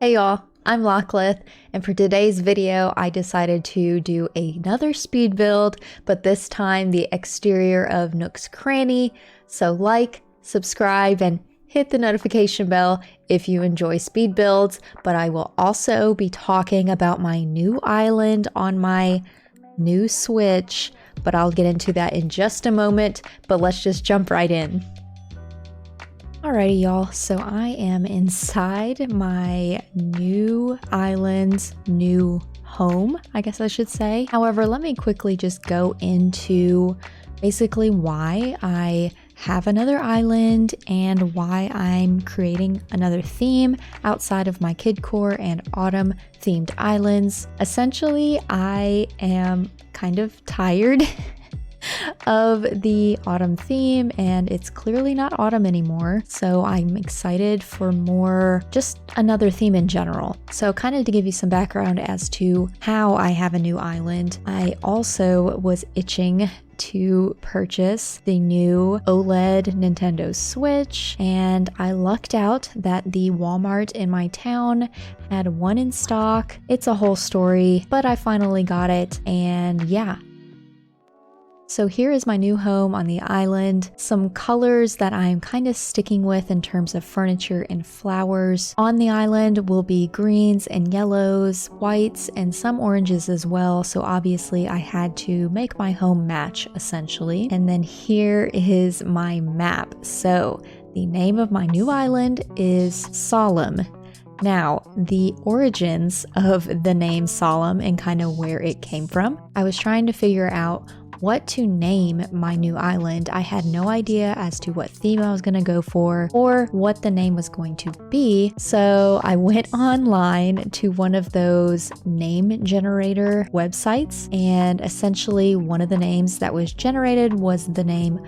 Hey y'all, I'm Lachlan, and for today's video I decided to do another speed build, but this time the exterior of Nook's Cranny. So like, subscribe, and hit the notification bell if you enjoy speed builds, but I will also be talking about my new island on my new Switch, but I'll get into that in just a moment, but let's just jump right in. Alrighty y'all, so I am inside my new island's new home, I guess I should say. However, let me quickly just go into basically why I have another island and why I'm creating another theme outside of my Kid Core and Autumn themed islands. Essentially, I am kind of tired of the autumn theme, and it's clearly not autumn anymore, so I'm excited for more, just another theme in general. So kind of to give you some background as to how I have a new island, I also was itching to purchase the new OLED Nintendo Switch, and I lucked out that the Walmart in my town had one in stock. It's a whole story, but I finally got it, and yeah. So here is my new home on the island. Some colors that I'm kind of sticking with in terms of furniture and flowers on the island will be greens and yellows, whites, and some oranges as well. So obviously I had to make my home match essentially. And then here is my map. So the name of my new island is Solemn. Now, the origins of the name Solemn and kind of where it came from, I was trying to figure out what to name my new island. I had no idea as to what theme I was going to go for or what the name was going to be. So I went online to one of those name generator websites, and essentially one of the names that was generated was the name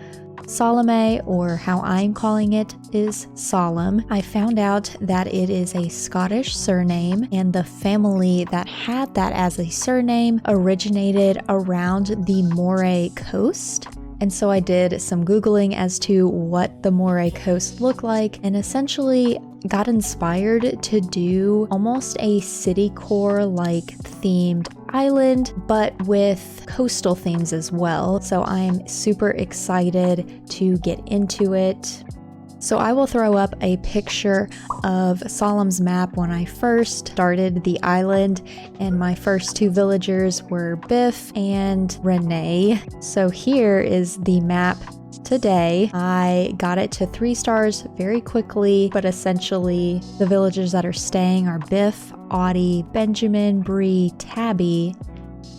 Salome, or how I'm calling it is Solemn. I found out that it is a Scottish surname, and the family that had that as a surname originated around the Moray coast. And so I did some Googling as to what the Moray coast looked like, and essentially got inspired to do almost a city core like themed island, but with coastal themes as well. So I'm super excited to get into it. So I will throw up a picture of Solemn's map when I first started the island, and my first two villagers were Biff and Renee. So here is the map today. I got it to 3 stars very quickly, but essentially the villagers that are staying are Biff, Audie, Benjamin, Bree, Tabby,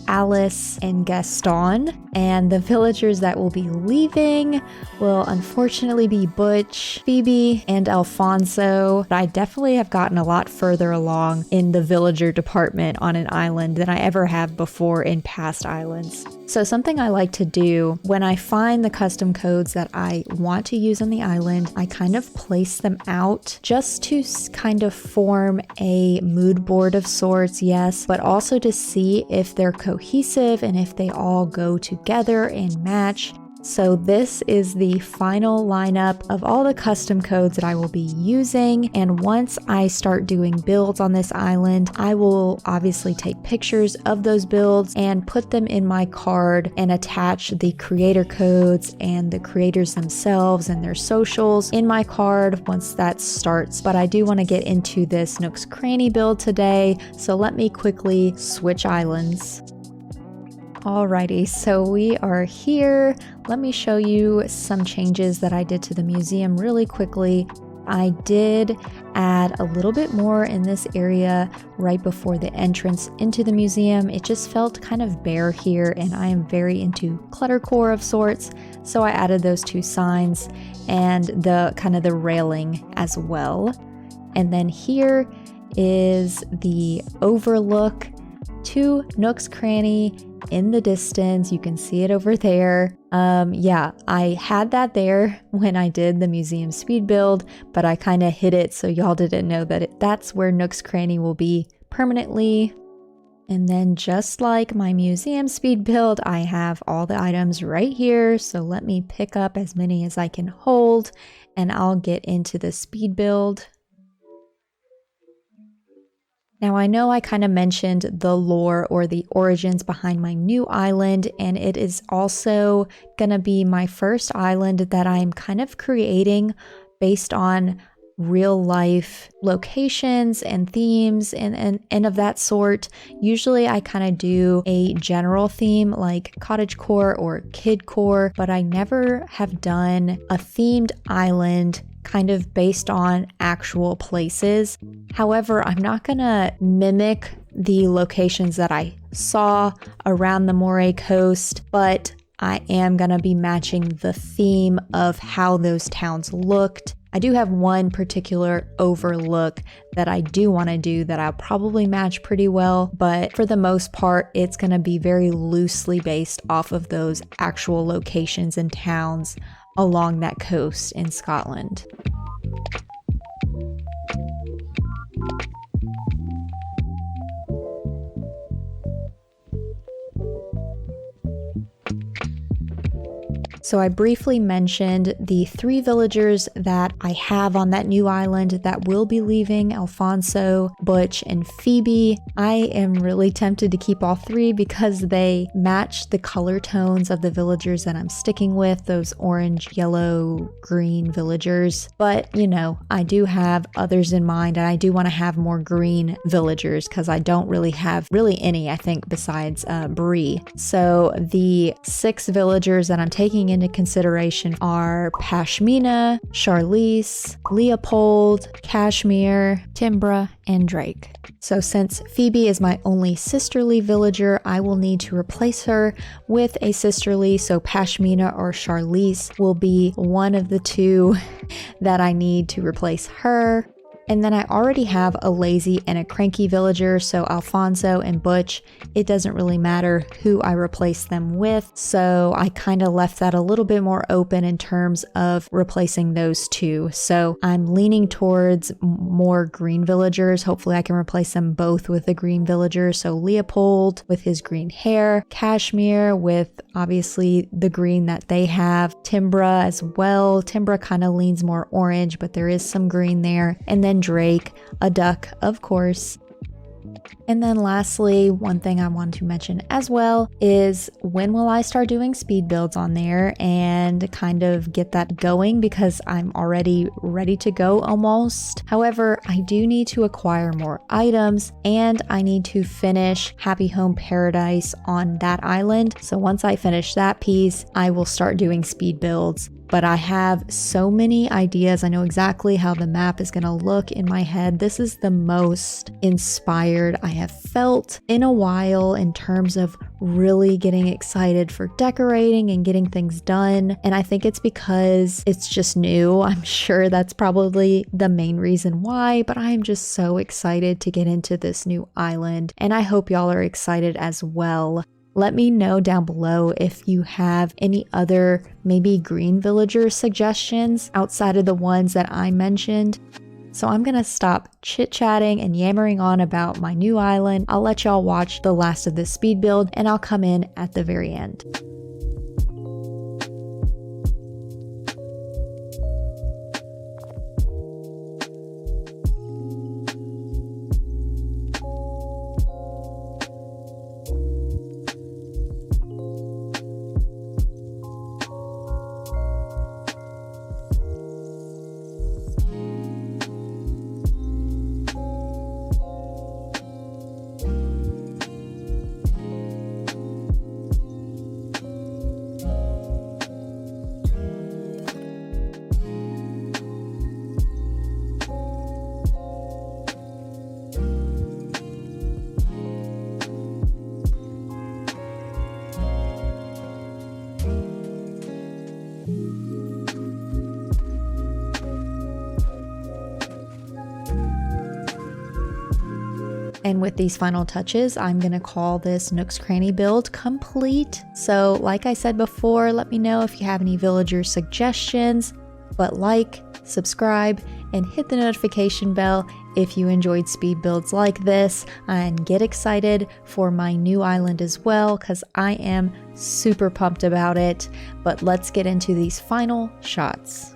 Alice, and Gaston, and the villagers that will be leaving will unfortunately be Butch, Phoebe, and Alfonso. But I definitely have gotten a lot further along in the villager department on an island than I ever have before in past islands. So something I like to do when I find the custom codes that I want to use on the island, I kind of place them out just to kind of form a mood board of sorts, yes, but also to see if they're cohesive and if they all go together and match. So this is the final lineup of all the custom codes that I will be using, and once I start doing builds on this island, I will obviously take pictures of those builds and put them in my card and attach the creator codes and the creators themselves and their socials in my card once that starts. But I do want to get into this Nook's Cranny build today, so let me quickly switch islands. Alrighty, so we are here. Let me show you some changes that I did to the museum really quickly. I did add a little bit more in this area right before the entrance into the museum. It just felt kind of bare here, and I am very into cluttercore of sorts, so I added those 2 signs and the kind of the railing as well. And then here is the overlook to Nook's Cranny in the distance. You can see it over there. Yeah, I had that there when I did the museum speed build, but I kind of hid it so y'all didn't know that that's where Nook's Cranny will be permanently. And then just like my museum speed build, I have all the items right here. So let me pick up as many as I can hold, and I'll get into the speed build. Now I know I kind of mentioned the lore or the origins behind my new island, and it is also gonna be my first island that I'm kind of creating based on real life locations and themes and of that sort. Usually I kind of do a general theme like cottagecore or kidcore, but I never have done a themed island kind of based on actual places. However, I'm not gonna mimic the locations that I saw around the Moray coast, but I am gonna be matching the theme of how those towns looked. I do have one particular overlook that I do want to do that I'll probably match pretty well, but for the most part, it's going to be very loosely based off of those actual locations and towns along that coast in Scotland. So I briefly mentioned the 3 villagers that I have on that new island that will be leaving: Alfonso, Butch, and Phoebe. I am really tempted to keep all 3 because they match the color tones of the villagers that I'm sticking with, those orange, yellow, green villagers. But, you know, I do have others in mind, and I do want to have more green villagers because I don't really have any, I think, besides Bree. So the 6 villagers that I'm taking into consideration are Pashmina, Charlize, Leopold, Kashmir, Timbra, and Drake. So since Phoebe is my only sisterly villager, I will need to replace her with a sisterly, so Pashmina or Charlize will be one of the 2 that I need to replace her. And then I already have a lazy and a cranky villager, so Alfonso and Butch, it doesn't really matter who I replace them with. So I kind of left that a little bit more open in terms of replacing those 2. So I'm leaning towards more green villagers. Hopefully I can replace them both with a green villager. So Leopold with his green hair, Kashmir with obviously the green that they have, Timbra as well. Timbra kind of leans more orange, but there is some green there. And then Drake, a duck, of course. And then lastly, one thing I want to mention as well is when will I start doing speed builds on there and kind of get that going, because I'm already ready to go almost. However, I do need to acquire more items and I need to finish Happy Home Paradise on that island. So once I finish that piece, I will start doing speed builds. But I have so many ideas. I know exactly how the map is going to look in my head. This is the most inspired I have felt in a while in terms of really getting excited for decorating and getting things done. And I think it's because it's just new. I'm sure that's probably the main reason why, but I am just so excited to get into this new island. And I hope y'all are excited as well. Let me know down below if you have any other maybe green villager suggestions outside of the ones that I mentioned. So I'm gonna stop chit-chatting and yammering on about my new island. I'll let y'all watch the last of this speed build and I'll come in at the very end. And with these final touches, I'm gonna call this Nook's Cranny build complete. So like I said before, let me know if you have any villager suggestions, but like, subscribe, and hit the notification bell if you enjoyed speed builds like this, and get excited for my new island as well, because I am super pumped about it. But let's get into these final shots.